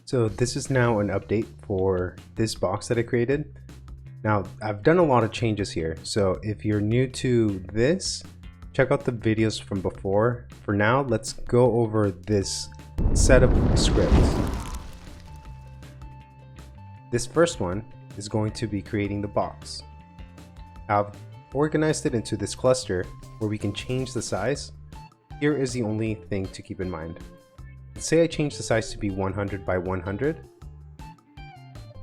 So this is now an update for this box that I created. Now I've done a lot of changes here. So if you're new to this, check out the videos from before. For now, let's go over this set of scripts. This first one is going to be creating the box. I've organized it into this cluster where we can change the size. Here is the only thing to keep in mind. Say I change the size to be 100 by 100.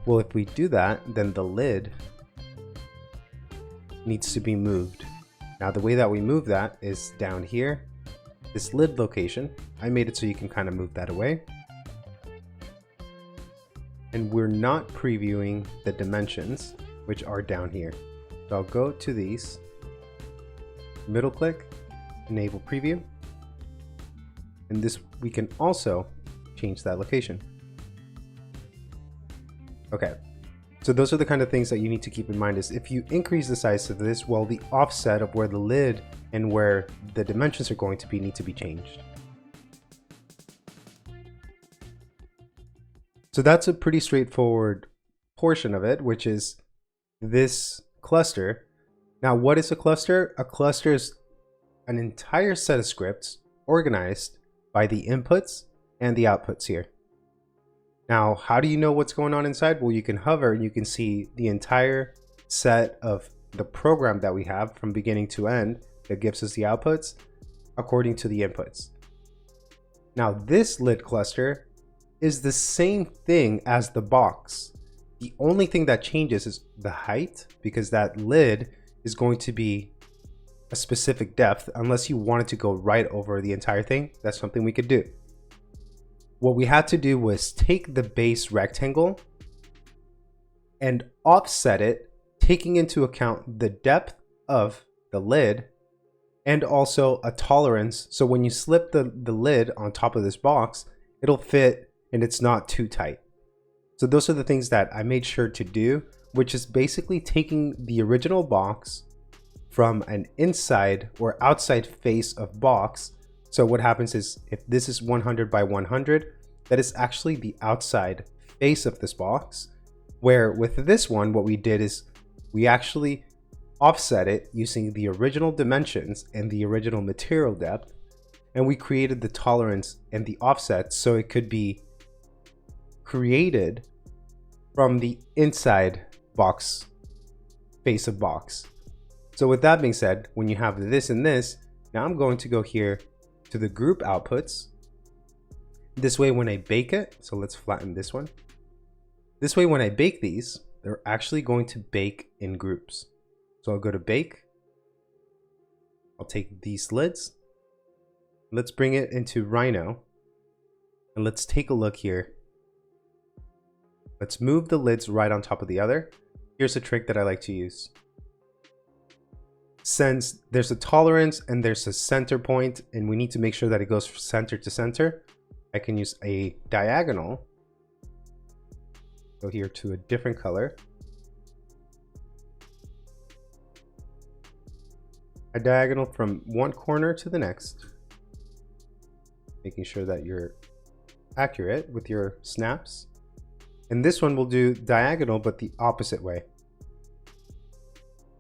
Well, if we do that, then the lid needs to be moved. Now the way that we move that is down here, this lid location. I made it so you can kind of move that away. And we're not previewing the dimensions, which are down here. So I'll go to these, middle click, enable preview. And this, we can also change that location. Okay, so those are the kind of things that you need to keep in mind. Is if you increase the size of this, well, the offset of where the lid and where the dimensions are going to be need to be changed. So that's a pretty straightforward portion of it, which is this cluster. Now, what is a cluster? A cluster is an entire set of scripts organized by the inputs and the outputs here. Now, how do you know what's going on inside? Well, you can hover and you can see the entire set of the program that we have from beginning to end that gives us the outputs according to the inputs. Now, this lid cluster is the same thing as the box. The only thing that changes is the height, because that lid is going to be a specific depth. Unless you wanted to go right over the entire thing, that's something we could do. What we had to do was take the base rectangle and offset it, taking into account the depth of the lid and also a tolerance. So when you slip the lid on top of this box, it'll fit and it's not too tight. So those are the things that I made sure to do, which is basically taking the original box from an inside or outside face of box. So what happens is, if this is 100 by 100, that is actually the outside face of this box. Where with this one, what we did is we actually offset it using the original dimensions and the original material depth, and we created the tolerance and the offset so it could be created from the inside box face of box. So with that being said, when you have this and this, now I'm going to go here to the group outputs. This way when I bake it, so let's flatten this one. This way when I bake these, they're actually going to bake in groups. So I'll go to bake. I'll take these lids. Let's bring it into Rhino. And let's take a look here. Let's move the lids right on top of the other. Here's a trick that I like to use. Since there's a tolerance and there's a center point and we need to make sure that it goes from center to center, I can use a diagonal. Go here to a different color. A diagonal from one corner to the next, making sure that you're accurate with your snaps. And this one will do diagonal, but the opposite way.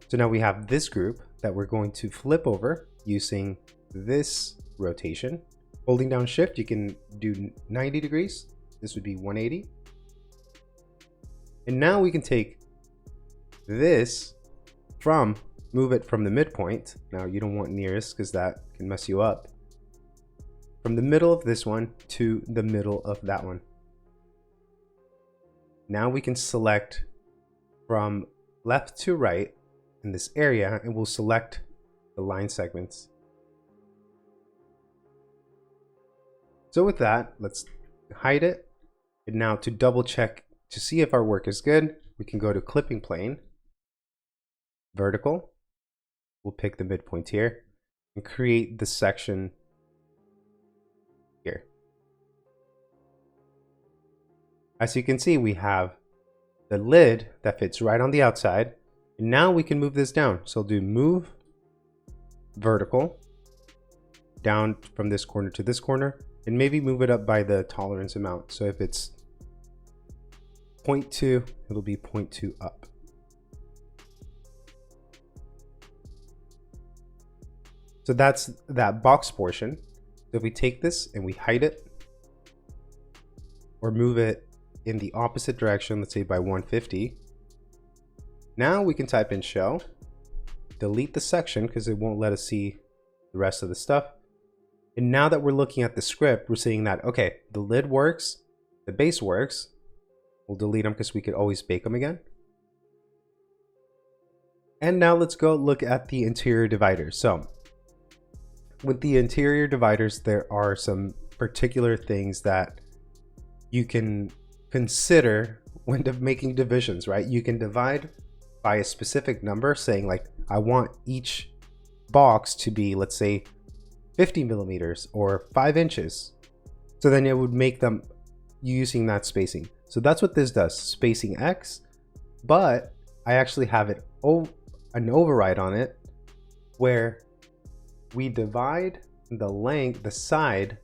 So now we have this group that we're going to flip over using this rotation. Holding down shift, you can do 90 degrees. This would be 180. And now we can take this move it from the midpoint. Now you don't want nearest because that can mess you up. From the middle of this one to the middle of that one. Now we can select from left to right in this area, and we'll select the line segments. So with that, let's hide it. And now to double check to see if our work is good, we can go to clipping plane, vertical. We'll pick the midpoint here and create the section here. As you can see, we have the lid that fits right on the outside. And now we can move this down. So I'll do move vertical down from this corner to this corner, and maybe move it up by the tolerance amount. So if it's 0.2, it'll be 0.2 up. So that's that box portion. So if we take this and we hide it or move it in the opposite direction, let's say by 150, now we can type in shell, delete the section because it won't let us see the rest of the stuff. And now that we're looking at the script, we're seeing that, okay, the lid works, the base works. We'll delete them because we could always bake them again. And now let's go look at the interior dividers. So with the interior dividers, there are some particular things that you can consider when making divisions, right? You can divide by a specific number, saying like, I want each box to be, let's say, 50 millimeters or 5 inches. So then it would make them using that spacing. So that's what this does, spacing X, but I actually have it an override on it where we divide the length, the side,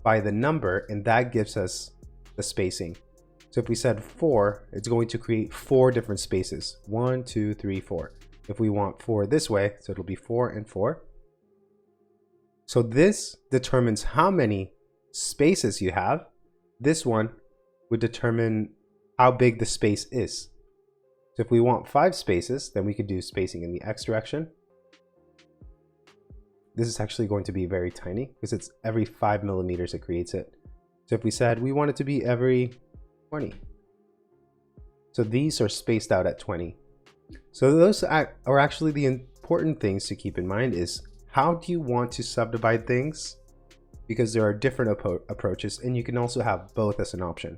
by the number, and that gives us the spacing. So if we said 4, it's going to create 4 different spaces. 1, 2, 3, 4. If we want 4 this way, so it'll be 4 and 4. So this determines how many spaces you have. This one would determine how big the space is. So if we want 5 spaces, then we could do spacing in the X direction. This is actually going to be very tiny because it's every 5 millimeters it creates it. So if we said we want it to be every 20. So these are spaced out at 20. So those are actually the important things to keep in mind is how do you want to subdivide things? Because there are different approaches and you can also have both as an option.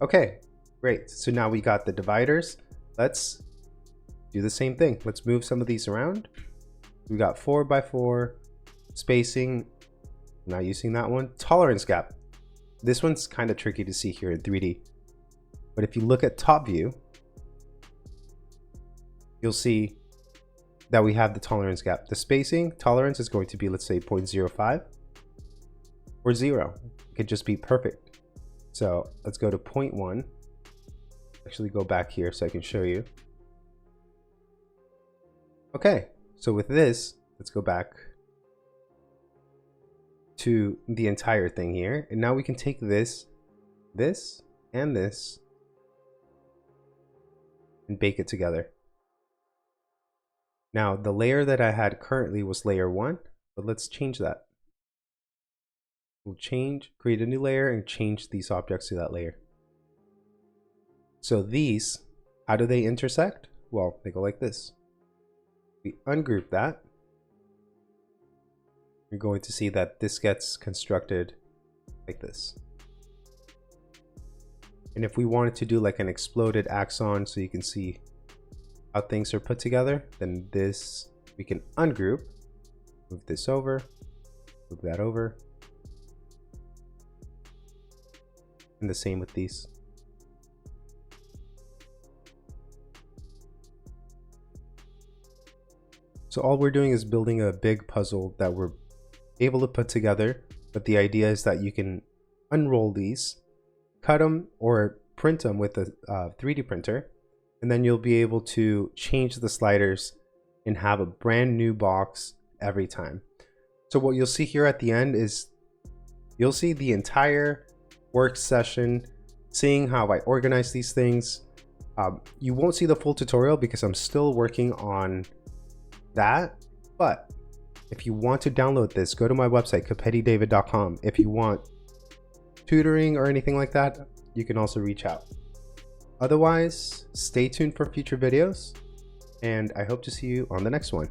Okay, great. So now we got the dividers. Let's do the same thing. Let's move some of these around. We got 4 by 4 spacing. Not using that one. Tolerance gap. This one's kind of tricky to see here in 3D. But if you look at top view, you'll see that we have the tolerance gap. The spacing tolerance is going to be, let's say, 0.05 or 0. It could just be perfect. So let's go to 0.1. Actually go back here so I can show you. Okay, so with this, let's go back to the entire thing here. And now we can take this, and this, and bake it together. Now, the layer that I had currently was layer 1, but let's change that. We'll create a new layer and change these objects to that layer. So these, how do they intersect? Well, they go like this. We ungroup that. You're going to see that this gets constructed like this. And if we wanted to do like an exploded axon so you can see how things are put together, then this we can ungroup, move this over, move that over, and the same with these. So all we're doing is building a big puzzle that we're able to put together, but the idea is that you can unroll these, cut them or print them with a 3D printer, and then you'll be able to change the sliders and have a brand new box every time. So what you'll see here at the end is you'll see the entire work session, seeing how I organize these things. You won't see the full tutorial because I'm still working on that, but if you want to download this, go to my website, capettidavid.com. If you want tutoring or anything like that, you can also reach out. Otherwise, stay tuned for future videos, and I hope to see you on the next one.